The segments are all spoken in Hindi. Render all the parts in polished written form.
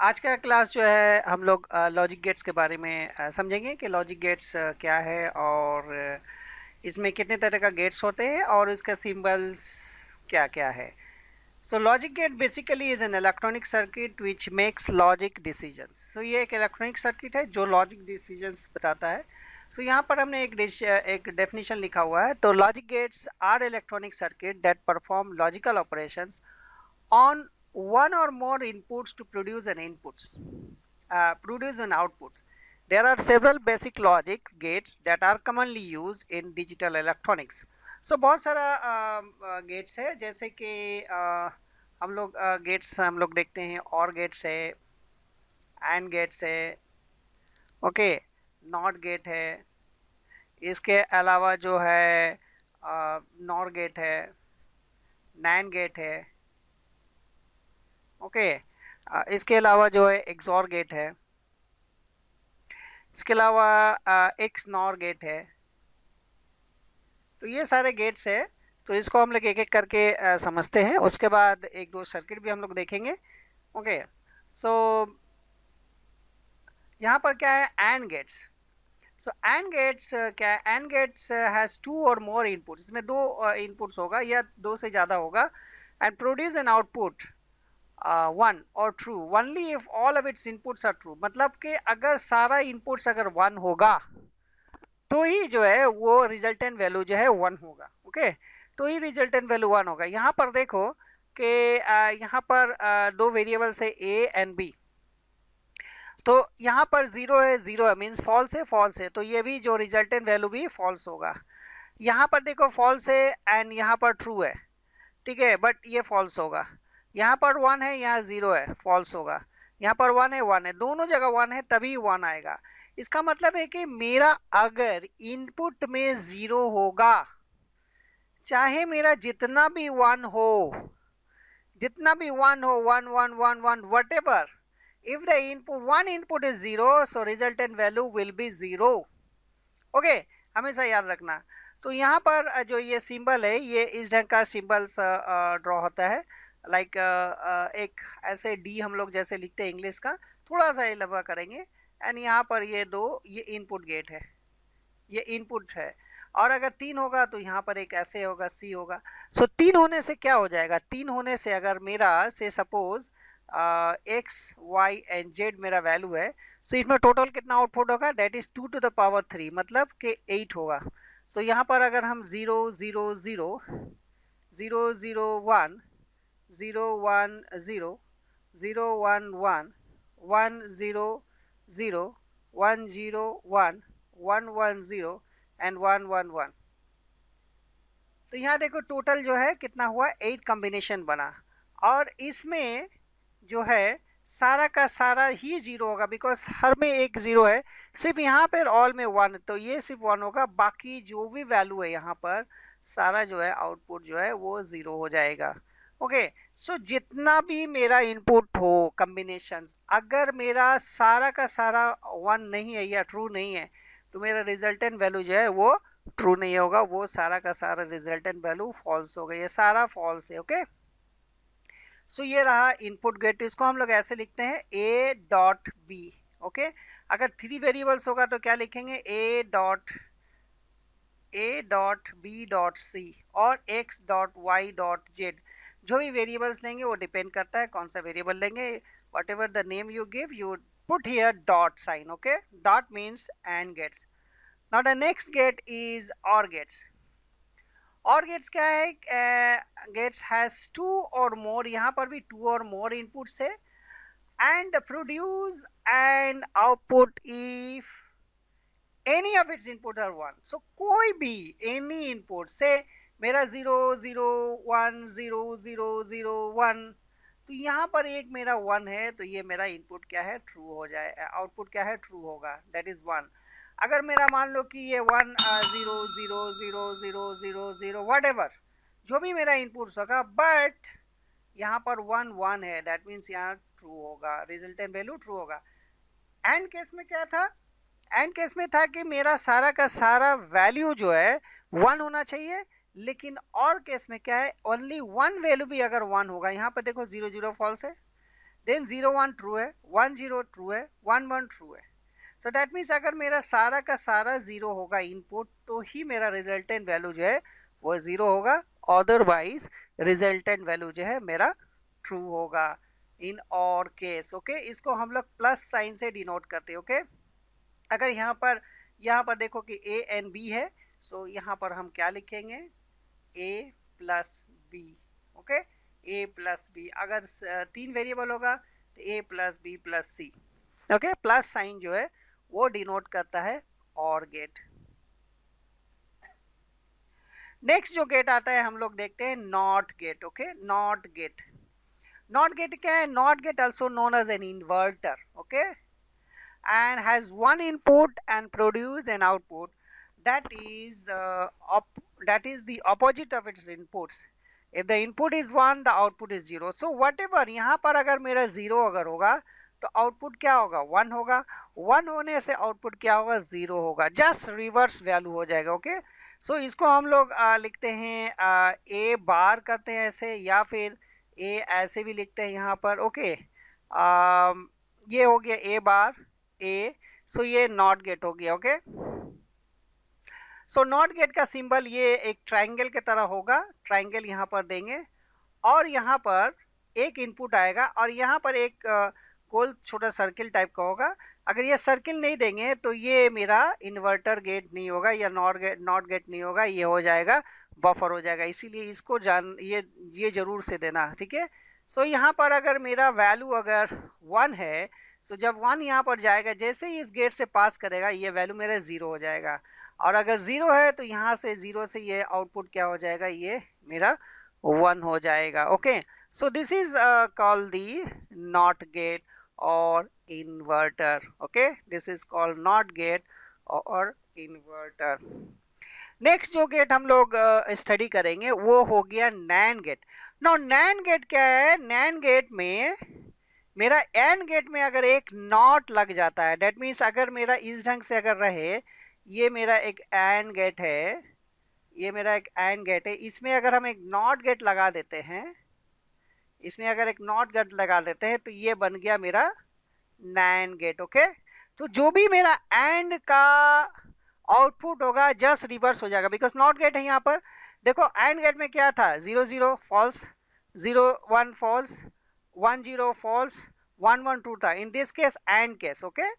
आज का क्लास जो है हम लोग लॉजिक गेट्स के बारे में समझेंगे कि लॉजिक गेट्स क्या है और इसमें कितने तरह का गेट्स होते हैं और इसका सिंबल्स क्या क्या है। So logic gate basically is an electronic circuit which makes logic decisions. So ये एक इलेक्ट्रॉनिक सर्किट है जो लॉजिक डिसीजंस बताता है। सो यहाँ पर हमने एक डेफिनेशन लिखा हुआ है। तो logic gates are electronic circuit that perform logical operations on one or more inputs to produce an output. There are several basic logic gates that are commonly used in digital electronics. So बहुत सारा गेट्स है, जैसे कि हम लोग गेट्स हम लोग देखते हैं, और गेट्स है, एंड गेट्स है, ओके, नॉट गेट है, इसके अलावा जो है नॉर गेट है, नैन गेट है, ओके। इसके अलावा जो है एक्सॉर गेट है, इसके अलावा एक्स नॉर गेट है। तो ये सारे गेट्स है। तो इसको हम लोग एक एक करके समझते हैं, उसके बाद एक दो सर्किट भी हम लोग देखेंगे, ओके। सो यहाँ पर क्या है, and gates. So and gates क्या है, and gets has to or more input. इसमें दो इनपुट्स होगा या दो से ज़्यादा होगा, and produce an output one or true only if all of its inputs are true. मतलब कि अगर सारा इनपुट्स अगर वन होगा तो ही जो है वो रिजल्टेंट वैल्यू जो है वन होगा, ओके। तो ही रिजल्टेंट वैल्यू वन होगा। यहाँ पर देखो कि यहाँ पर दो वेरिएबल्स है ए एंड बी। तो यहाँ पर जीरो है, जीरो है मीन्स फॉल्स है, फॉल्स है, तो ये भी जो रिजल्टेंट वैल्यू भी फॉल्स होगा। यहाँ पर देखो फॉल्स है एंड यहाँ पर ट्रू है, ठीक है, बट ये फॉल्स होगा। यहाँ पर वन है, यहाँ जीरो है, फॉल्स होगा। यहाँ पर वन है, वन है, दोनों जगह वन है तभी वन आएगा। इसका मतलब है कि मेरा अगर इनपुट में जीरो होगा, चाहे मेरा जितना भी वन हो, जितना भी वन हो, one one one one what ever, if the input one input is zero, so resultant value will be zero, okay. हमेशा याद रखना। तो यहाँ पर जो ये सिंबल है, ये इस ढंग का सिंबल्स ड्रॉ होता है, लाइक एक ऐसे डी हम लोग जैसे लिखते हैं इंग्लिश का, थोड़ा सा ये लंबा करेंगे, एंड यहाँ पर ये दो, ये इनपुट गेट है, ये इनपुट है। और अगर तीन होगा तो यहाँ पर एक ऐसे होगा, सी होगा। सो तीन होने से क्या हो जाएगा, तीन होने से अगर मेरा से suppose x y and z मेरा वैल्यू है, सो इसमें टोटल कितना आउटपुट होगा, that is 2 to the power 3, मतलब कि 8 होगा। सो यहाँ पर अगर हम 0 0 0 0 0 1 0 1 0 0 1 1 1 0 0 1 0 1 1 1 0 एंड 1 1 1। तो यहाँ देखो टोटल जो है कितना हुआ, 8 कॉम्बिनेशन बना। और इसमें जो है सारा का सारा ही जीरो होगा, बिकॉज हर में एक जीरो है, सिर्फ यहाँ पर ऑल में वन, तो ये सिर्फ वन होगा, बाकी जो भी वैल्यू है यहाँ पर सारा जो है आउटपुट जो है वो जीरो हो जाएगा, ओके। सो जितना भी मेरा इनपुट हो कॉम्बिनेशंस, अगर मेरा सारा का सारा वन नहीं है या ट्रू नहीं है, तो मेरा रिजल्टेंट वैल्यू जो है वो ट्रू नहीं होगा, वो सारा का सारा रिजल्टेंट वैल्यू फॉल्स होगा, ये सारा फॉल्स है, ओके। सो ये रहा इनपुट गेट। इसको हम लोग ऐसे लिखते हैं ए डॉट बी, ओके। अगर थ्री वेरिएबल्स होगा तो क्या लिखेंगे, a dot b dot c और x dot y dot z. जो भी वेरिएबल्स लेंगे वो डिपेंड करता है कौन सा वेरिएबल लेंगे, whatever the name you give you put here dot sign, okay. Dot means and gates. Now the next gate is or gates. Or gates क्या है, गेट्स हैज टू और मोर, यहाँ पर भी टू और मोर इनपुट्स है, and produce and output if any of its input are one. So कोई भी एनी इनपुट से मेरा 0 0 1 0 0 0 1, तो यहाँ पर एक मेरा वन है, तो ये मेरा इनपुट क्या है, ट्रू हो जाए, आउटपुट क्या है, ट्रू होगा, दैट इज वन। अगर मेरा मान लो कि ये 1 0 0 0 0 0 0 वट एवर जो भी मेरा इनपुट्स होगा, बट यहाँ पर 1 1 है, दैट मीन्स यहाँ ट्रू होगा, रिजल्टेंट वैल्यू ट्रू होगा। एंड केस में क्या था, एंड केस में था कि मेरा सारा का सारा वैल्यू जो है वन होना चाहिए, लेकिन और केस में क्या है, ओनली वन वैल्यू भी अगर वन होगा, यहाँ पर देखो 0 0 फॉल्स है, देन 0 1 ट्रू है, 1 0 ट्रू है, 1 1 ट्रू है। सो डैट मीन्स अगर मेरा सारा का सारा 0 होगा इनपुट, तो ही मेरा रिजल्टेंट वैल्यू जो है वो 0 होगा, अदरवाइज रिजल्टेंट वैल्यू जो है मेरा ट्रू होगा इन और केस। ओके, इसको हम लोग प्लस साइन से डिनोट करते हैं। ओके, अगर यहाँ पर देखो कि a एंड b है, सो यहाँ पर हम क्या लिखेंगे, a plus b. Okay, a plus b, अगर 3 वेरिएबल होगा तो a plus B plus c. Okay, plus sign जो है वो डिनोट करता है और गेट। नेक्स्ट जो गेट आता है हम लोग देखते हैं not gate. Okay, not gate, not gate क्या है, not gate also known as an inverter. Okay, and has one input and produce an output that is the opposite of its inputs. If the input is 1, the output is 0. So whatever, यहाँ पर अगर मेरा 0 अगर होगा तो आउटपुट क्या होगा, 1 होगा, 1 होने से आउटपुट क्या होगा, 0 होगा, जस्ट रिवर्स वैल्यू हो जाएगा। ओके, सो इसको हम लोग लिखते हैं a बार करते हैं ऐसे, या फिर a ऐसे भी लिखते हैं यहाँ पर। ओके, ये हो गया a बार a, सो ये नॉट गेट हो गया। ओके, सो नॉट गेट का सिंबल ये एक ट्रायंगल की तरह होगा, ट्रायंगल यहाँ पर देंगे और यहाँ पर एक इनपुट आएगा और यहाँ पर एक गोल छोटा सर्किल टाइप का होगा। अगर ये सर्किल नहीं देंगे तो ये मेरा इन्वर्टर गेट नहीं होगा या नॉट गेट नहीं होगा, ये हो जाएगा बफर हो जाएगा। इसीलिए इसको ये जरूर से देना, ठीक है। सो यहाँ पर अगर मेरा वैल्यू अगर 1 है, सो जब 1 यहाँ पर जाएगा, जैसे ही इस गेट से पास करेगा ये वैल्यू मेरा 0 हो जाएगा, और अगर 0 है तो यहाँ से 0 से ये आउटपुट क्या हो जाएगा, ये मेरा 1 हो जाएगा। Okay, so this is called the not gate or inverter. Okay, this is called not gate or inverter. Next जो गेट हम लोग स्टडी करेंगे वो हो गया NAND gate. Now NAND gate क्या है, नैंड गेट में मेरा एंड गेट में अगर एक नॉट लग जाता है, डेट मीन्स अगर मेरा इस ढंग से अगर रहे, ये मेरा एक एंड गेट है, ये मेरा एक एंड गेट है, इसमें अगर हम एक नॉट गेट लगा देते हैं, इसमें अगर एक नॉट गेट लगा देते हैं तो ये बन गया मेरा नैंड गेट। ओके, तो जो भी मेरा एंड का आउटपुट होगा जस्ट रिवर्स हो जाएगा, बिकॉज नॉट गेट है यहाँ पर। देखो एंड गेट में क्या था, 0 0 फॉल्स, 0 1 फॉल्स, 1 0 फॉल्स, 1 1 ट्रू था, in this case and case. Okay,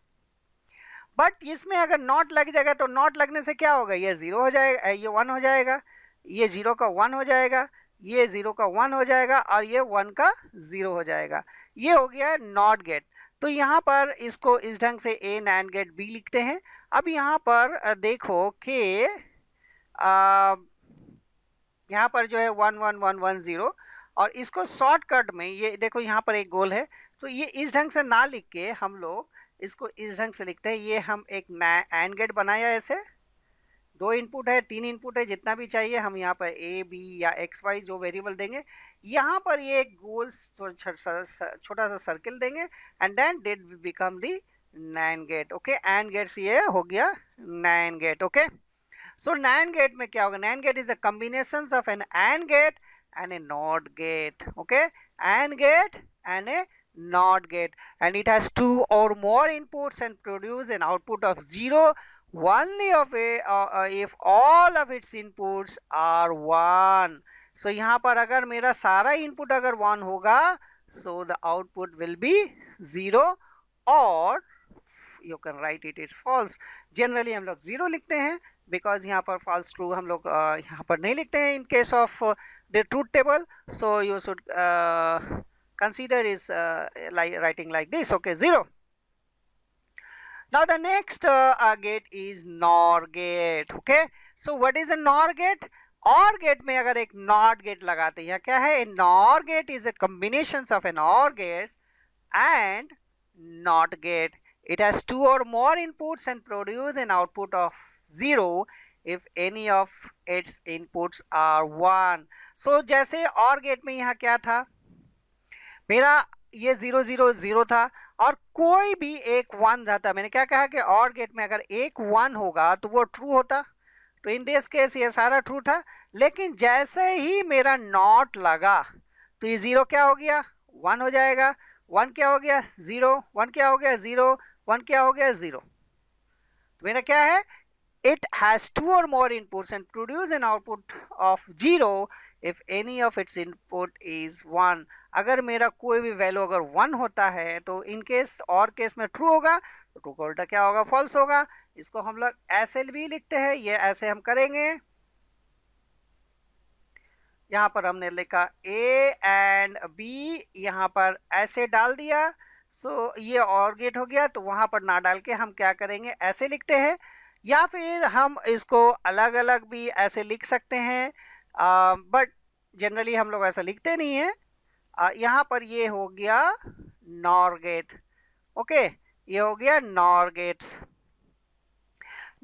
but इसमें अगर नॉट लग जाएगा तो नॉट लगने से क्या होगा, ये 0 हो जाएगा, ये 1 हो जाएगा, ये 0 का 1 हो जाएगा, ये 0 का 1 हो जाएगा और ये 1 का 0 हो जाएगा। ये हो गया नॉट गेट। तो यहाँ पर इसको इस ढंग से ए नैंड गेट बी लिखते हैं। अब यहाँ पर देखो कि यहाँ पर जो है 1 1 1 1 0, और इसको शॉर्टकट में ये देखो यहाँ पर एक गोल है, तो ये इस ढंग से ना लिख के हम लोग इसको इस ढंग से लिखते हैं। ये हम एक एंड गेट बनाया, ऐसे 2 इनपुट है, 3 इनपुट है, जितना भी चाहिए हम यहाँ पर ए बी या एक्स वाई जो वेरिएबल देंगे, यहाँ पर ये एक गोल छोटा सा सर्किल देंगे, and then that become the nand gate. Okay, and gates ये हो गया NAND gate. Okay, so nand gate में क्या होगा, nand gate is a combination of an and gate and a NOT gate. Okay, AND gate and a NOT gate, and it has 2 or more inputs and produce an output of 0 only of if all of its inputs are 1. So यहाँ पर अगर मेरा सारा input अगर 1 होगा, so the output will be 0, or you can write it is false. Generally हम लोग 0 लिखते हैं, because यहाँ पर false true हम लोग यहाँ पर नहीं लिखते हैं in case of the truth table. So you should consider is writing like this. Okay, 0. Now the next gate is NOR gate. Okay, so what is a NOR gate? OR gate में अगर एक NOT gate लगाते हैं, क्या है, a NOR gate is a combination of an OR gates and NOT gate. It has 2 or more inputs and produce an output of 0 if any of its inputs are 1. So जैसे OR गेट में यहाँ क्या था, मेरा ये 0 0 0 था और कोई भी एक 1 रहता, मैंने क्या कहा कि OR गेट में अगर एक 1 होगा तो वो ट्रू होता, तो इन दिस केस ये सारा ट्रू था। लेकिन जैसे ही मेरा नॉट लगा तो ये 0 क्या हो गया, 1 हो जाएगा, 1 क्या हो गया 0, 1 क्या हो गया 0, 1 क्या हो गया 0। तो मेरा क्या है, it has 2 or more inputs and produce an output of 0 if any of its input is 1। अगर मेरा कोई भी वैल्यू अगर 1 होता है तो इन केस और केस में ट्रू होगा, तो ट्रू का उल्टा क्या होगा, फॉल्स होगा। इसको हम लोग ऐसे भी लिखते हैं, ये ऐसे हम करेंगे। यहाँ पर हमने लिखा ए एंड बी, यहाँ पर ऐसे डाल दिया, सो ये और गेट हो गया। तो वहाँ पर ना डाल के हम क्या करेंगे, ऐसे लिखते हैं, या फिर हम इसको अलग अलग भी ऐसे लिख सकते हैं, बट जनरली हम लोग ऐसा लिखते नहीं है। यहाँ पर ये हो गया नॉर गेट। ओके, ये हो गया नॉर गेट्स।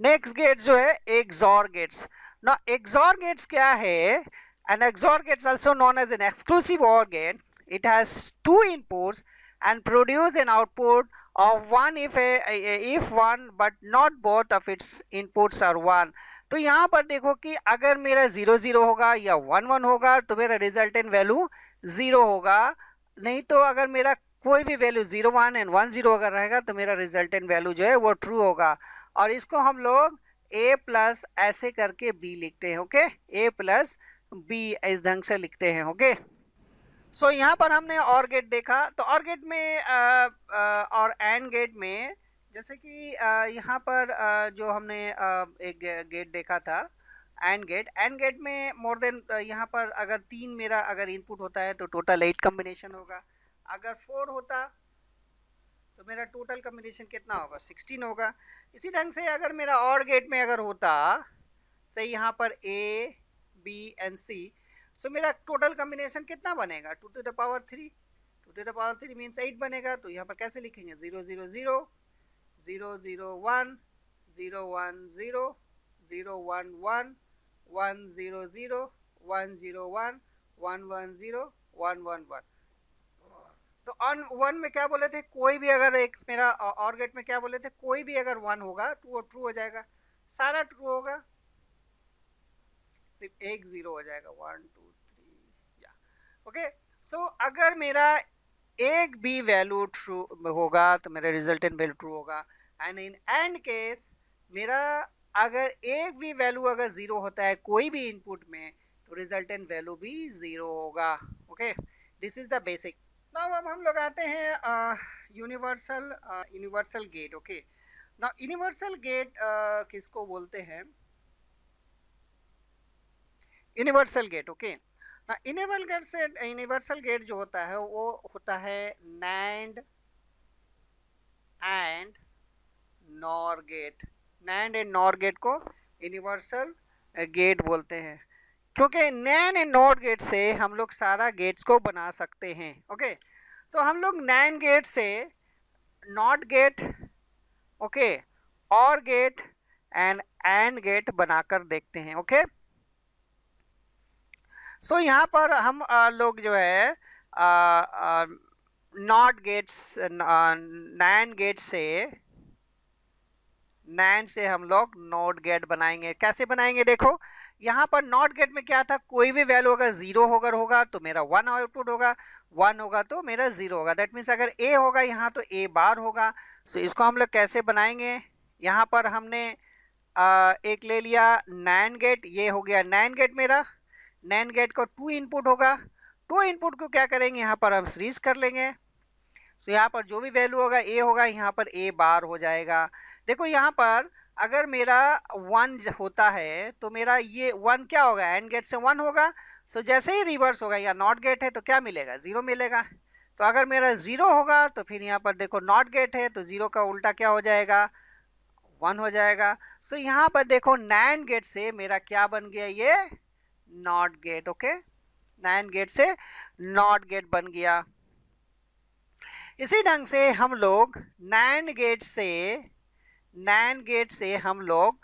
नेक्स्ट गेट जो है एक्सॉर गेट्स। ना एक्सॉर गेट्स क्या है, an XOR gate is also known as an exclusive OR gate. It has 2 inputs and produce an output of 1 if one but not both of its inputs are 1। तो यहाँ पर देखो कि अगर मेरा 0 0 होगा या 1 1 होगा तो मेरा रिजल्टेंट वैल्यू 0 होगा, नहीं तो अगर मेरा कोई भी वैल्यू 0 1 एंड 1 0 अगर रहेगा तो मेरा रिजल्टेंट वैल्यू जो है वो ट्रू होगा। और इसको हम लोग a प्लस ऐसे करके b लिखते हैं। ओके, a प्लस बी इस ढंग से लिखते हैं। ओके, सो यहाँ पर हमने और गेट देखा। तो और गेट में और एंड गेट में जैसे कि यहाँ पर जो हमने एक गेट देखा था एंड गेट में मोर देन यहाँ पर अगर 3 मेरा अगर इनपुट होता है तो टोटल 8 कम्बिनेशन होगा। अगर 4 होता तो मेरा टोटल कम्बिनेशन कितना होगा, 16 होगा। इसी ढंग से अगर मेरा और गेट में अगर होता सही यहाँ पर ए बी एंड सी, सो मेरा टोटल कॉम्बिनेशन कितना बनेगा, 2 to the power 3। 2 to the power 3 means 8 बनेगा। तो यहाँ पर कैसे लिखेंगे, 0 0 0 0 0 1 0 1 0 0 1 1 1 0 0 1 0 1 1 1 0 1 1 1। तो ऑन 1 में क्या बोले थे, कोई भी अगर एक मेरा और गेट में क्या बोले थे, कोई भी अगर 1 होगा तो वो ट्रू हो जाएगा, सारा ट्रू होगा, सिर्फ एक 0 हो जाएगा, 1 2 3 या। ओके, सो अगर मेरा एक भी वैल्यू ट्रू होगा तो मेरा रिजल्टेंट वैल्यू ट्रू होगा। एंड इन एंड केस मेरा अगर एक भी वैल्यू अगर 0 होता है कोई भी इनपुट में तो रिजल्टेंट वैल्यू भी 0 होगा। Okay, this is the basic. Now अब हम लोग आते हैं universal gate. Okay, now universal gate किसको बोलते हैं, universal gate. Okay, universal gate जो होता है वो होता है nand and nor gate. Nand and nor gate को यूनिवर्सल गेट बोलते हैं, क्योंकि नैंड एंड नॉर गेट से हम लोग सारा गेट्स को बना सकते हैं। ओके, तो हम लोग नैंड गेट से नॉट गेट, ओके, और गेट एंड गेट बनाकर देखते हैं। ओके, सो यहाँ पर हम लोग जो है नॉट गेट्स नैंड गेट से नैंड से हम लोग नॉट गेट बनाएंगे। कैसे बनाएंगे, देखो यहाँ पर नॉट गेट में क्या था, कोई भी वैल्यू अगर 0 होगा तो मेरा 1 आउटपुट होगा, 1 होगा तो मेरा 0 होगा। दैट मीन्स अगर a होगा यहाँ तो a बार होगा। सो इसको हम लोग कैसे बनाएंगे, यहाँ पर हमने एक ले लिया नैंड गेट, ये हो गया नैंड गेट मेरा। नैंड गेट को 2 इनपुट होगा, 2 इनपुट को क्या करेंगे, यहाँ पर हम सीरीज कर लेंगे। सो यहाँ पर जो भी वैल्यू होगा a होगा, यहाँ पर a बार हो जाएगा। देखो यहाँ पर अगर मेरा 1 होता है तो मेरा ये 1 क्या होगा, एंड गेट से 1 होगा। सो जैसे ही रिवर्स होगा, या नॉट गेट है तो क्या मिलेगा, 0 मिलेगा। तो अगर मेरा 0 होगा तो फिर यहाँ पर देखो नॉट गेट है तो 0 का उल्टा क्या हो जाएगा, 1 हो जाएगा। सो यहाँ पर देखो नैंड गेट से मेरा क्या बन गया, ये not gate. Okay, nand gate से नॉट गेट बन गया। इसी ढंग से हम लोग नैंड गेट से हम लोग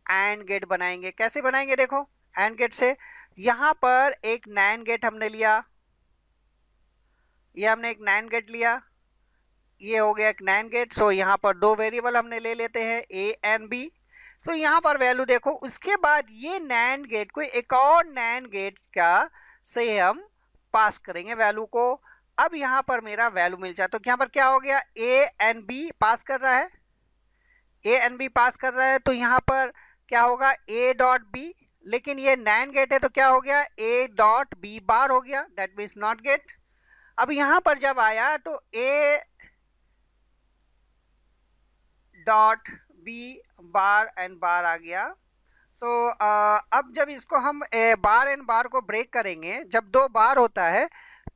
एंड गेट बनाएंगे। कैसे बनाएंगे, देखो एंड गेट से यहाँ पर एक नैंड गेट हमने लिया, ये हमने एक नैंड गेट लिया, ये हो गया एक नैंड गेट। सो यहाँ पर 2 वेरिएबल हमने ले लेते हैं a एंड b। सो यहाँ पर वैल्यू देखो, उसके बाद ये नैंड गेट को एक और नैंड गेट का से हम पास करेंगे वैल्यू को। अब यहाँ पर मेरा वैल्यू मिल जाए, तो यहाँ पर क्या हो गया, ए एंड बी पास कर रहा है, ए एंड बी पास कर रहा है, तो यहाँ पर क्या होगा, ए डॉट बी, लेकिन ये नैन गेट है तो क्या हो गया, ए डॉट बी बार हो गया, दैट मीन्स नॉट गेट। अब यहाँ पर जब आया तो a dot b bar and bar आ गया। सो अब जब इसको हम बार एंड बार को ब्रेक करेंगे, जब दो बार होता है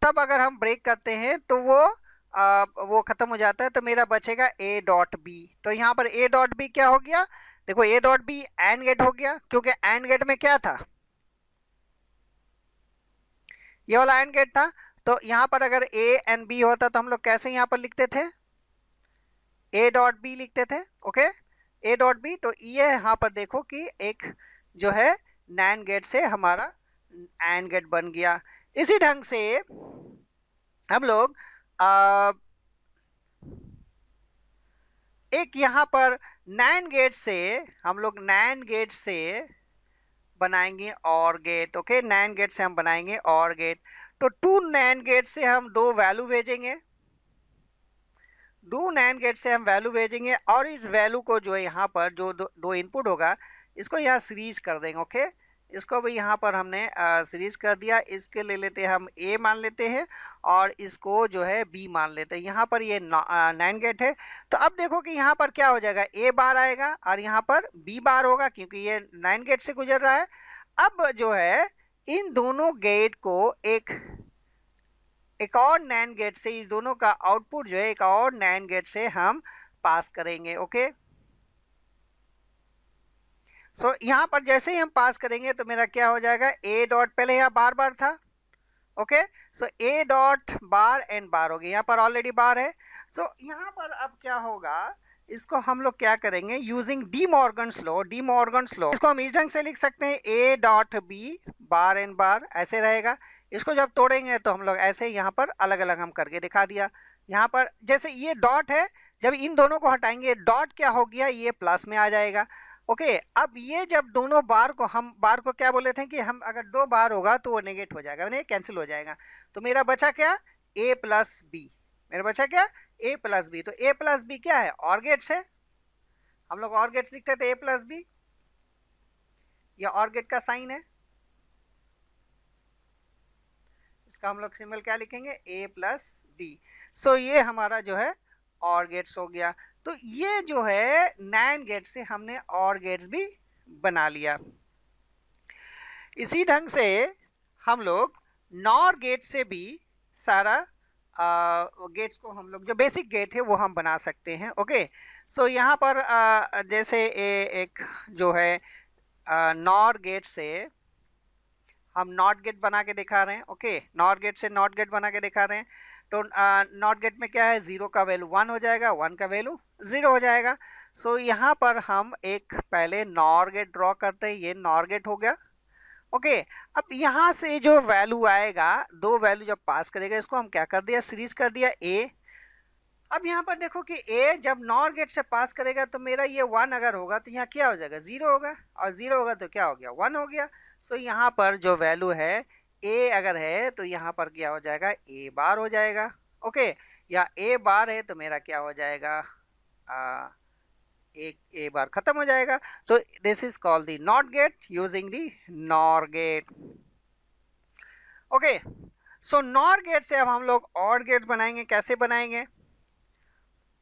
तब अगर हम ब्रेक करते हैं तो वो खत्म हो जाता है, तो मेरा बचेगा ए डॉट बी। तो यहाँ पर ए डॉट बी क्या हो गया, देखो a dot B and gate हो गया, क्योंकि एंड गेट में क्या था, ये वाला एंड गेट था। तो यहाँ पर अगर ए एंड बी होता तो हम लोग कैसे यहाँ पर लिखते थे, ए डॉट बी लिखते थे, ओके, ए डॉट बी। तो ये यहाँ पर देखो कि एक जो है नैन गेट से हमारा एंड गेट बन गया। इसी ढंग से हम लोग एक यहाँ पर नैन गेट से हम लोग नैन गेट से बनाएंगे और गेट, ओके, नैन गेट से हम बनाएंगे और गेट। तो टू नैन गेट से हम दो वैल्यू भेजेंगे, दो नैन गेट से हम वैल्यू भेजेंगे, और इस वैल्यू को जो है यहाँ पर जो दो इनपुट होगा इसको यहाँ सीरीज कर देंगे, ओके। इसको भी यहाँ पर हमने सीरीज कर दिया, इसके ले लेते हैं हम ए मान लेते हैं और इसको जो है बी मान लेते हैं। यहाँ पर ये नैन गेट है, तो अब देखो कि यहाँ पर क्या हो जाएगा, ए बार आएगा और यहाँ पर बी बार होगा, क्योंकि ये नैन गेट से गुजर रहा है। अब जो है इन दोनों गेट को एक और नैन गेट से, इस दोनों का आउटपुट जो है एक और नैन गेट से हम पास करेंगे, ओके। सो यहाँ पर जैसे ही हम पास करेंगे तो मेरा क्या हो जाएगा, ए डॉट, पहले यहाँ बार बार था, okay, so a dot bar and bar हो गया, यहाँ पर ऑलरेडी बार है। सो यहाँ पर अब क्या होगा, इसको हम लोग क्या करेंगे, using De Morgan's law, De Morgan's law, इसको हम इस ढंग से लिख सकते हैं, a dot b bar and bar ऐसे रहेगा। इसको जब तोड़ेंगे तो हम लोग ऐसे यहाँ पर अलग अलग हम करके दिखा दिया। यहाँ पर जैसे ये डॉट है, जब इन दोनों को हटाएंगे डॉट क्या हो गया, ये प्लस में आ जाएगा, ओके। अब ये जब दोनों बार को, हम बार को क्या बोले थे कि हम अगर दो बार होगा तो वो नेगेट हो जाएगा, नहीं कैंसिल हो जाएगा। तो मेरा बचा क्या, ए प्लस बी, मेरा बचा क्या, ए प्लस बी। तो ए प्लस बी क्या है, और गेट्स है, हम लोग और गेट्स लिखते थे ए प्लस बी, या और गेट का साइन है, इसका हम लोग सिंबल क्या लिखेंगे, ए प्लस बी। सो ये हमारा जो है और गेट्स हो गया। तो ये जो है नैन गेट से हमने और गेट्स भी बना लिया। इसी ढंग से हम लोग नॉर गेट से भी सारा गेट्स को हम लोग, जो बेसिक गेट है वो हम बना सकते हैं, ओके। सो यहाँ पर जैसे एक जो है नॉर गेट से हम नॉट गेट बना के दिखा रहे हैं, ओके, नॉट गेट से नॉट गेट बना के दिखा रहे हैं। तो नॉट गेट में क्या है, 0 का वैल्यू 1 हो जाएगा, 1 का वैल्यू 0 हो जाएगा। सो यहाँ पर हम एक पहले नॉर गेट ड्रॉ करते हैं, ये नॉर गेट हो गया, ओके। अब यहाँ से जो वैल्यू आएगा, दो वैल्यू जब पास करेगा, इसको हम क्या कर दिया, सीरीज कर दिया ए। अब यहाँ पर देखो कि ए जब नॉर गेट से पास करेगा तो मेरा ये 1 अगर होगा तो यहाँ क्या हो जाएगा, 0 होगा, और 0 होगा तो क्या हो गया, 1 हो गया। सो यहाँ पर जो वैल्यू है ए अगर है तो यहाँ पर क्या हो जाएगा, ए बार हो जाएगा, ओके, या ए बार है तो मेरा क्या हो जाएगा, एक ए बार खत्म हो जाएगा। तो this is called the not gate using the nor gate, okay. So nor gate से अब हम लोग और गेट बनाएंगे, कैसे बनाएंगे,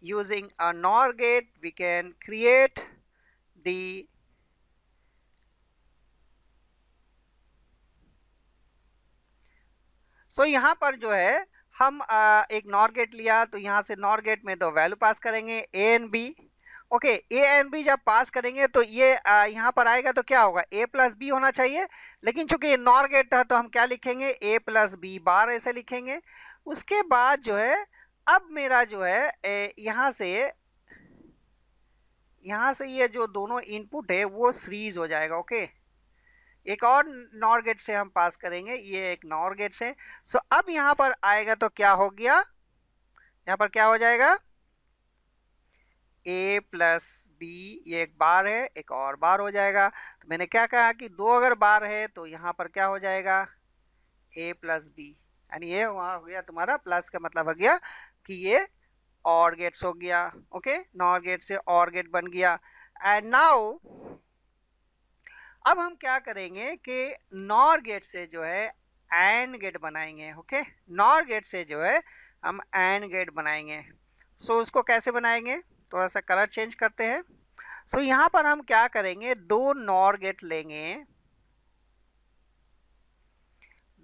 using a NOR gate we can create the यहाँ पर जो है हम एक NOR गेट लिया, तो यहाँ से NOR गेट में दो वैल्यू पास करेंगे a and b, okay. A and b जब पास करेंगे तो ये यहाँ पर आएगा तो क्या होगा, ए प्लस बी होना चाहिए, लेकिन चूंकि ये NOR गेट है तो हम क्या लिखेंगे, ए प्लस बी बार ऐसे लिखेंगे। उसके बाद जो है अब मेरा जो है यहाँ से ये जो दोनों इनपुट है वो सीरीज हो जाएगा, ओके। एक और नॉर गेट से हम पास करेंगे, ये एक नॉर गेट से। सो अब यहाँ पर आएगा तो क्या हो गया, यहाँ पर क्या हो जाएगा, ए प्लस बी, ये एक बार है, एक और बार हो जाएगा। तो मैंने क्या कहा कि दो अगर बार है तो यहाँ पर क्या हो जाएगा, ए प्लस बी, एंड ये वहाँ हो गया तुम्हारा प्लस का मतलब हो गया कि ये और गेट्स हो गया। ओके, नॉर गेट से और गेट बन गया। एंड नाउ अब हम क्या करेंगे कि नॉर गेट से जो है एंड गेट बनाएंगे। ओके, नॉर गेट से जो है हम एंड गेट बनाएंगे। सो उसको कैसे बनाएंगे, थोड़ा सा कलर चेंज करते हैं। सो यहाँ पर हम क्या करेंगे, दो नॉर गेट लेंगे,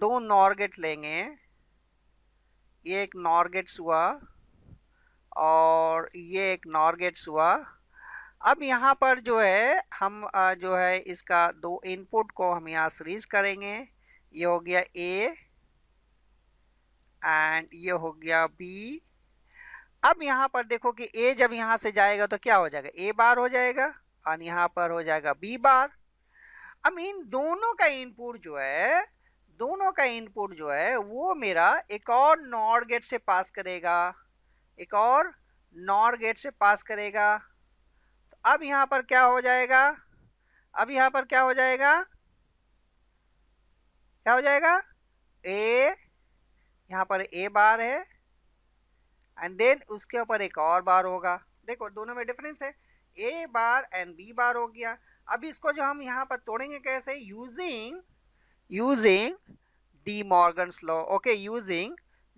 दो नॉर गेट लेंगे। ये एक नॉर गेट्स हुआ और ये एक नॉर गेट्स हुआ। अब यहाँ पर जो है हम जो है इसका दो इनपुट को हम यहाँ सीरीज करेंगे। ये हो गया ए एंड ये हो गया बी। अब यहाँ पर देखो कि ए जब यहाँ से जाएगा तो क्या हो जाएगा, ए बार हो जाएगा और यहाँ पर हो जाएगा बी बार। अब इन दोनों का इनपुट जो है, दोनों का इनपुट जो है वो मेरा एक और नॉर गेट से पास करेगा, एक और नॉर गेट से पास करेगा। तो अब यहाँ पर क्या हो जाएगा, अब यहाँ पर क्या हो जाएगा, क्या हो जाएगा, ए, यहाँ पर ए बार है एंड देन उसके ऊपर एक और बार होगा। देखो दोनों में डिफरेंस है, ए बार एंड बी बार हो गया। अब इसको जो हम यहाँ पर तोड़ेंगे कैसे, using De Morgan's law. Okay, using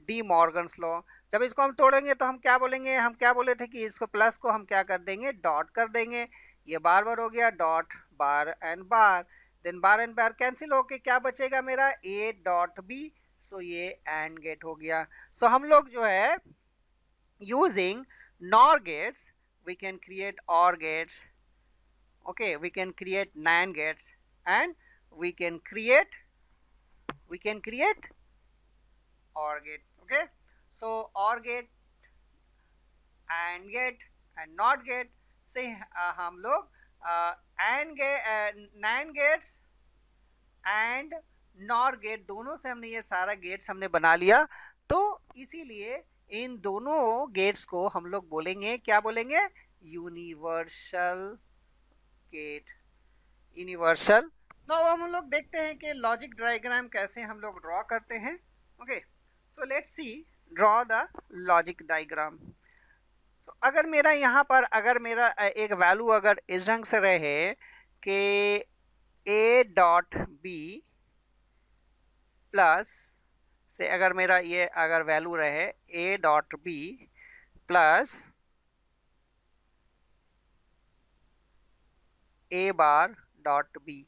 De Morgan's law. जब इसको हम तोड़ेंगे तो हम क्या बोलेंगे, हम क्या बोले थे कि इसको प्लस को हम क्या कर देंगे, डॉट कर देंगे। ये बार बार हो गया, dot bar and bar, then bar and bar cancel होके क्या बचेगा मेरा, ए डॉट बी। सो ये एंड गेट हो गया। सो हम लोग जो है using NOR gates we can create OR gates. Okay, we can create NAND gates and we can create OR gate. Okay, so OR gate, AND gate and NOT gate से हम लोग AND gate, NAND gates and NOR gate दोनों से हमने ये सारा गेट्स हमने बना लिया। तो इसीलिए इन दोनों गेट्स को हम लोग बोलेंगे, क्या बोलेंगे, यूनिवर्सल गेट, यूनिवर्सल। तो हम लोग देखते हैं कि लॉजिक डायग्राम कैसे हम लोग ड्रॉ करते हैं। Okay, so let's see draw the logic diagram. So अगर मेरा यहाँ पर अगर मेरा एक वैल्यू अगर इस ढंग से रहे कि ए डॉट बी प्लस से अगर मेरा ये अगर वैल्यू रहे a dot B plus A bar dot B.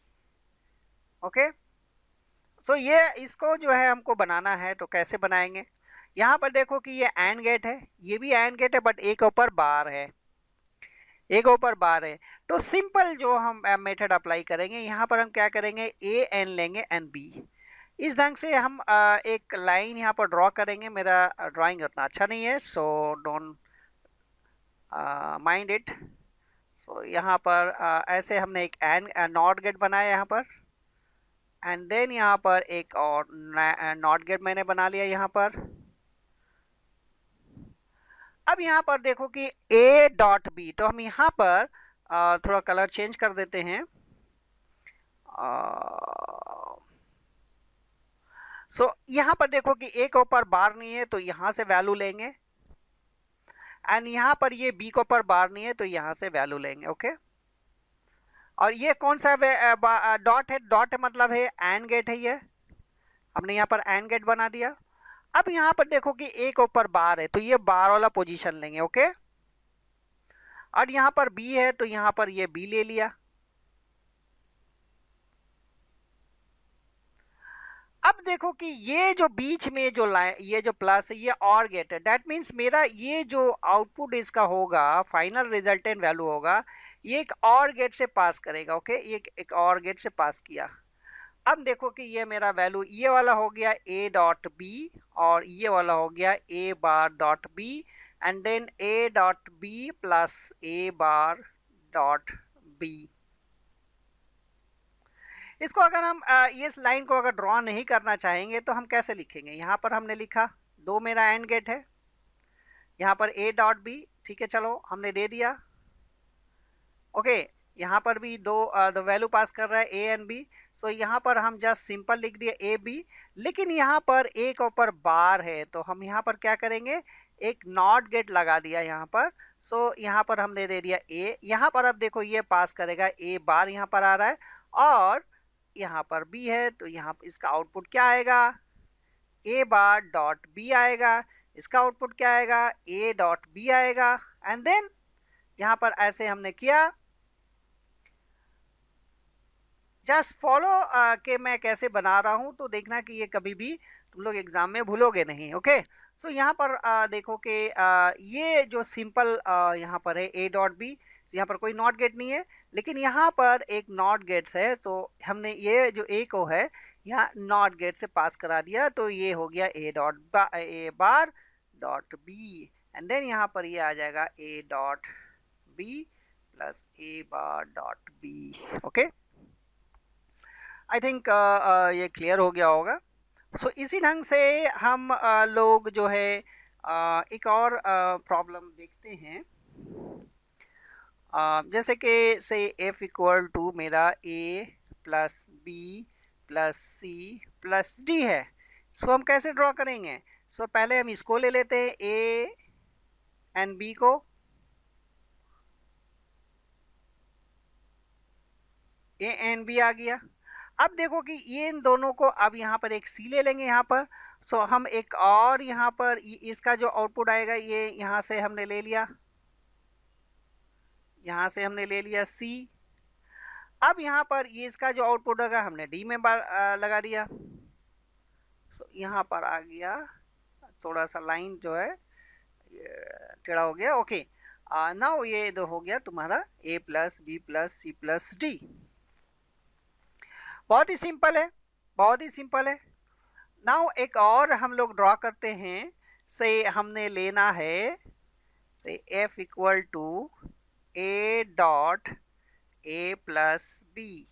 Okay, so ये इसको जो है हमको बनाना है तो कैसे बनाएंगे। यहाँ पर देखो कि ये एंड गेट है, ये भी एंड गेट है बट एक ऊपर बार है, एक ऊपर बार है। तो सिंपल जो हम मेथड अप्लाई करेंगे, यहाँ पर हम क्या करेंगे, ए एन लेंगे एन बी। इस ढंग से हम एक लाइन यहाँ पर ड्रॉ करेंगे। मेरा ड्राइंग उतना अच्छा नहीं है, सो डोंट माइंड इट। सो यहाँ पर ऐसे हमने एक एंड नॉट गेट बनाया यहाँ पर एंड देन यहाँ पर एक और नॉट गेट मैंने बना लिया यहाँ पर। अब यहाँ पर देखो कि ए डॉट बी, तो हम यहाँ पर थोड़ा कलर चेंज कर देते हैं। सो यहाँ पर देखो कि ए के ऊपर बार नहीं है तो यहाँ से वैल्यू लेंगे एंड यहाँ पर ये बी के ऊपर बार नहीं है तो यहाँ से वैल्यू लेंगे। ओके, और ये कौन सा डॉट है, डॉट मतलब है एंड गेट है, ये हमने यहाँ पर एंड गेट बना दिया। अब यहाँ पर देखो कि ए के ऊपर बार है तो ये बार वाला पोजीशन लेंगे। ओके, और यहाँ पर बी है तो यहाँ पर ये बी ले लिया। अब देखो कि ये जो बीच में जो लाइन, ये जो प्लस है ये और गेट है, दैट मीन्स मेरा ये जो आउटपुट इसका होगा, फाइनल रिजल्टेंट वैल्यू होगा, ये एक और गेट से पास करेगा। ओके, ये एक और गेट से पास किया। अब देखो कि ये मेरा वैल्यू ये वाला हो गया ए डॉट बी और ये वाला हो गया ए bar dot B and then a dot B plus A bar dot b. इसको अगर हम इस लाइन को अगर ड्रॉ नहीं करना चाहेंगे तो हम कैसे लिखेंगे, यहाँ पर हमने लिखा दो मेरा एंड गेट है, यहाँ पर ए डॉट बी, ठीक है, चलो हमने दे दिया। ओके, यहाँ पर भी दो वैल्यू पास कर रहा है ए एंड बी। सो यहाँ पर हम जस्ट सिंपल लिख दिए ए बी, लेकिन यहाँ पर ए के ऊपर बार है तो हम यहाँ पर क्या करेंगे, एक नॉट गेट लगा दिया यहाँ पर। सो यहाँ पर हमने दे दिया ए, यहाँ पर अब देखो ये पास करेगा ए बार, यहाँ पर आ रहा है, और यहाँ पर बी है तो यहाँ इसका आउटपुट क्या आएगा, ए बार डॉट बी आएगा। इसका आउटपुट क्या आएगा, ए डॉट बी आएगा। एंड देन यहाँ पर ऐसे हमने किया, जस्ट फॉलो कि मैं कैसे बना रहा हूँ, तो देखना कि ये कभी भी तुम लोग एग्जाम में भूलोगे नहीं। ओके, सो यहाँ पर देखो कि ये जो सिंपल यहाँ पर है ए डॉट बी, यहाँ पर कोई नॉट गेट नहीं है, लेकिन यहाँ पर एक नॉट गेट्स है, तो हमने ये जो ए को है यहाँ नॉट गेट से पास करा दिया, तो ये हो गया ए bar dot B, and then यहाँ पर ये आ जाएगा A dot B plus A bar dot B. Okay, I think ये क्लियर हो गया होगा। सो इसी ढंग से हम लोग जो है एक और प्रॉब्लम देखते हैं, जैसे कि से f इक्वल टू मेरा a plus B plus C plus d है। सो हम कैसे ड्रॉ करेंगे, सो पहले हम इसको ले लेते हैं a एंड b को, a एंड b आ गया। अब देखो कि ये इन दोनों को अब यहाँ पर एक सी ले लेंगे यहाँ पर। सो हम एक और यहाँ पर इसका जो आउटपुट आएगा ये यहाँ से हमने ले लिया, यहाँ से हमने ले लिया सी। अब यहाँ पर ये इसका जो आउटपुट होगा हमने डी में लगा दिया। सो यहाँ पर आ गया, थोड़ा सा लाइन जो है टेढ़ा हो गया। ओके, नाउ ये दो हो गया तुम्हारा A plus B plus C plus D. बहुत ही सिंपल है, बहुत ही सिंपल है। नाउ एक और हम लोग ड्रॉ करते हैं, से हमने लेना है से f equal to a dot a plus b,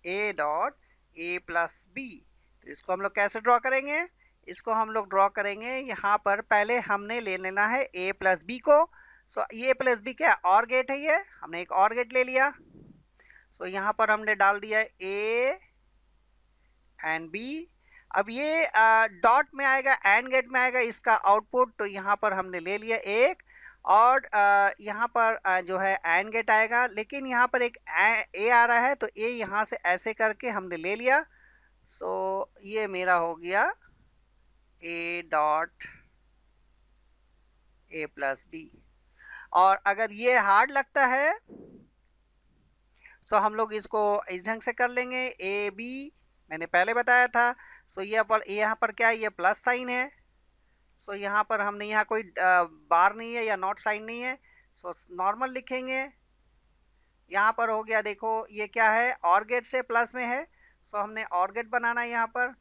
a dot a plus b. तो इसको हम लोग कैसे ड्रॉ करेंगे, इसको हम लोग ड्रॉ करेंगे, यहाँ पर पहले हमने ले लेना है a प्लस बी को। सो ये प्लस बी क्या और गेट है, ये हमने एक और गेट ले लिया। सो यहाँ पर हमने डाल दिया a एंड b। अब ये डॉट में आएगा, एंड गेट में आएगा इसका आउटपुट, तो यहाँ पर हमने ले लिया एक, और यहाँ पर जो है एंड गेट आएगा, लेकिन यहाँ पर एक ए आ रहा है तो ए यहाँ से ऐसे करके हमने ले लिया। सो ये मेरा हो गया a dot a plus b. और अगर ये हार्ड लगता है तो हम लोग इसको इस ढंग से कर लेंगे, ए बी मैंने पहले बताया था। सो ये यहाँ पर क्या है, ये प्लस साइन है। सो यहाँ पर हमने यहाँ कोई बार नहीं है या नॉट साइन नहीं है, सो नॉर्मल लिखेंगे। यहाँ पर हो गया, देखो ये क्या है, और गेट से प्लस में है, सो हमने और गेट बनाना है यहाँ पर।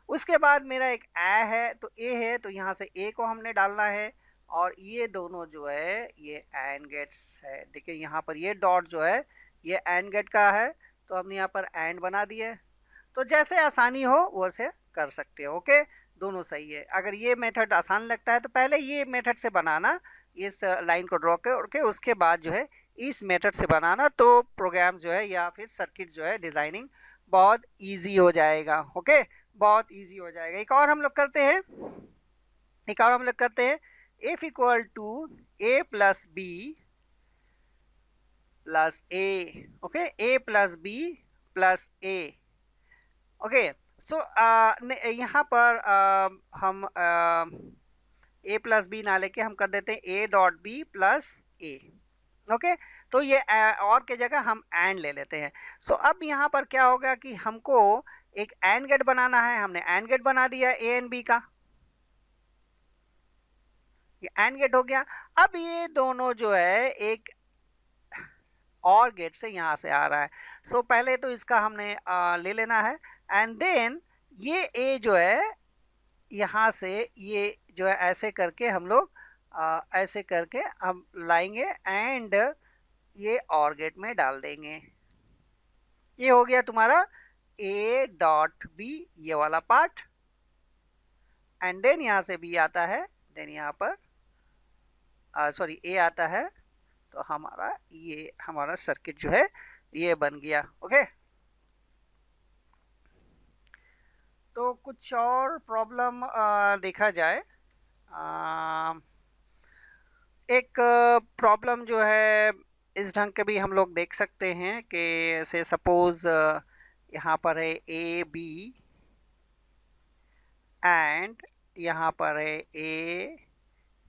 उसके बाद मेरा एक ए है तो ए है, तो यहाँ से ए को हमने डालना है, और ये दोनों जो है ये एंड गेट्स है। देखिए यहाँ पर ये डॉट जो है ये एंड गेट का है, तो हमने यहाँ पर एंड बना दिए। तो जैसे आसानी हो वैसे कर सकते हो। ओके, दोनों सही है। अगर ये मेथड आसान लगता है तो पहले ये मेथड से बनाना, इस लाइन को ड्रॉ करके, उसके बाद जो है इस मेथड से बनाना, तो प्रोग्राम जो है या फिर सर्किट जो है डिज़ाइनिंग बहुत इजी हो जाएगा। ओके, बहुत इजी हो जाएगा। एक और हम लोग करते हैं, f equal to a plus B plus A. Okay, a plus B plus A. Okay, so यहाँ पर हम a प्लस बी ना लेके हम कर देते हैं a dot B plus A. Okay, तो ये और के जगह हम एंड ले लेते हैं। सो अब यहाँ पर क्या होगा कि हमको एक एंड गेट बनाना है, हमने एंड गेट बना दिया ए एंड बी का, ये एंड गेट हो गया। अब ये दोनों जो है एक और गेट से यहाँ से आ रहा है। सो पहले तो इसका हमने ले लेना है, एंड देन ये ए जो है यहाँ से ये जो है ऐसे करके हम लोग ऐसे करके हम लाएंगे, एंड ये और गेट में डाल देंगे। ये हो गया तुम्हारा ए डॉट बी, ये वाला पार्ट, एंड देन यहाँ से बी आता है, देन यहाँ पर सॉरी ए आता है, तो हमारा ये हमारा सर्किट जो है ये बन गया। ओके, तो कुछ और प्रॉब्लम देखा जाए। एक प्रॉब्लम जो है इस ढंग के भी हम लोग देख सकते हैं कि से सपोज यहाँ पर है ए बी एंड यहाँ पर है A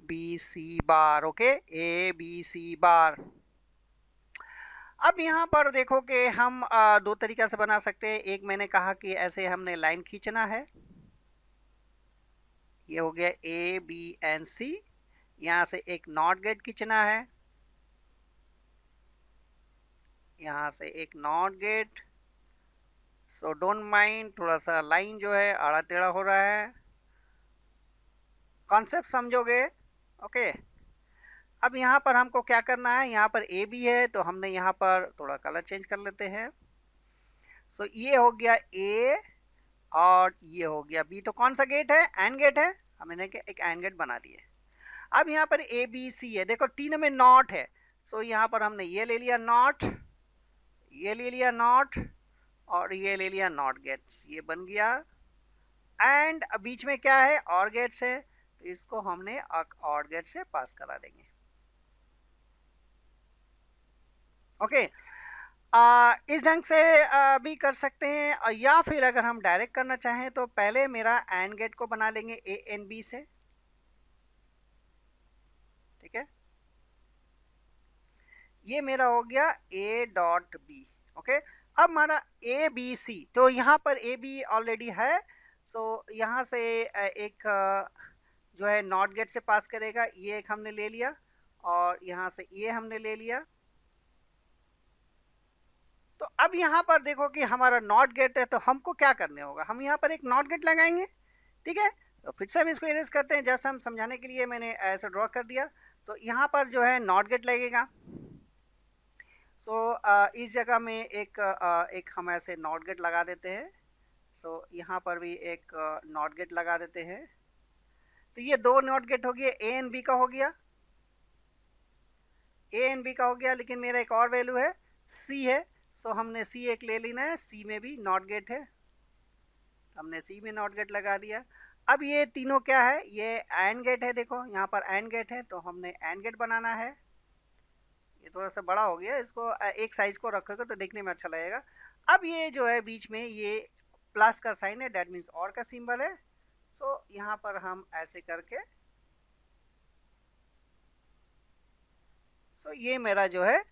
B C bar. Okay, A B C bar. अब यहाँ पर देखो कि हम दो तरीका से बना सकते हैं। एक मैंने कहा कि ऐसे हमने लाइन खींचना है, ये हो गया ए बी एंड सी। यहाँ से एक नॉट गेट खींचना है, यहाँ से एक not gate. So don't mind, थोड़ा सा लाइन जो है आड़ा टेढ़ा हो रहा है, कॉन्सेप्ट समझोगे। ओके, अब यहाँ पर हमको क्या करना है, यहाँ पर ए बी है तो हमने यहाँ पर थोड़ा कलर चेंज कर लेते हैं। सो ये हो गया ए और ये हो गया बी। तो कौन सा गेट है, एंड गेट है, हमने एक एंड गेट बना दिए। अब यहाँ पर ए बी सी है, देखो तीनों में नॉट है। सो यहाँ पर हमने ये ले लिया नॉट, ये ले लिया नॉट और ये ले लिया नॉट गेट, ये बन गया। एंड बीच में क्या है, और गेट्स है, तो इसको हमने और गेट से पास करा देंगे। ओके, इस ढंग से भी कर सकते हैं, या फिर अगर हम डायरेक्ट करना चाहें तो पहले मेरा एंड गेट को बना लेंगे ए एन बी से। ठीक है, ये मेरा हो गया ए डॉट बी। ओके, अब हमारा ए बी सी, तो यहाँ पर ए बी ऑलरेडी है। सो यहाँ से एक जो है नॉट गेट से पास करेगा, ये एक हमने ले लिया और यहाँ से ये हमने ले लिया। तो अब यहाँ पर देखो कि हमारा नॉट गेट है, तो हमको क्या करने होगा, हम यहाँ पर एक नॉट गेट लगाएंगे। ठीक है, तो फिर से हम इसको इरेज करते हैं, जस्ट हम समझाने के लिए मैंने ऐसे ड्रॉ कर दिया। तो यहाँ पर जो है नॉट गेट लगेगा। सो इस जगह में एक हम ऐसे नॉट गेट लगा देते हैं। सो यहाँ पर भी एक नॉट गेट लगा देते हैं। तो ये दो नॉट गेट हो गया, ए एंड बी का हो गया, ए एंड बी का हो गया। लेकिन मेरा एक और वैल्यू है सी है, सो हमने सी एक ले लेना है, सी में भी नॉट गेट है, हमने सी में नॉट गेट लगा दिया। अब ये तीनों क्या है, ये एंड गेट है, देखो यहाँ पर एंड गेट है, तो हमने एंड गेट बनाना है। ये थोड़ा सा बड़ा हो गया, इसको एक साइज को रखोगे तो देखने में अच्छा लगेगा। अब ये जो है बीच में ये प्लस का साइन है, डेट मीन्स और का सिंबल है। सो यहाँ पर हम ऐसे करके, सो ये मेरा जो है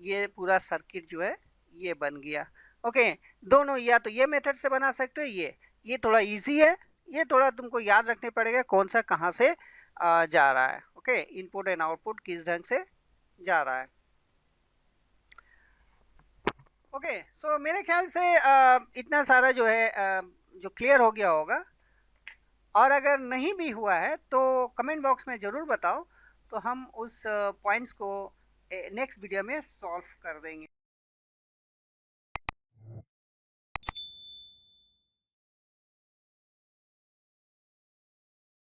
ये पूरा सर्किट जो है ये बन गया। ओके, दोनों या तो ये मेथड से बना सकते हो, ये थोड़ा इजी है, ये थोड़ा तुमको याद रखने पड़ेगा कौन सा कहाँ से जा रहा है। ओके, इनपुट एंड आउटपुट किस ढंग से जा रहा है। ओके, सो मेरे ख्याल से इतना सारा जो है जो क्लियर हो गया होगा, और अगर नहीं भी हुआ है तो कमेंट बॉक्स में ज़रूर बताओ, तो हम उस पॉइंट्स को नेक्स्ट वीडियो में सॉल्व कर देंगे।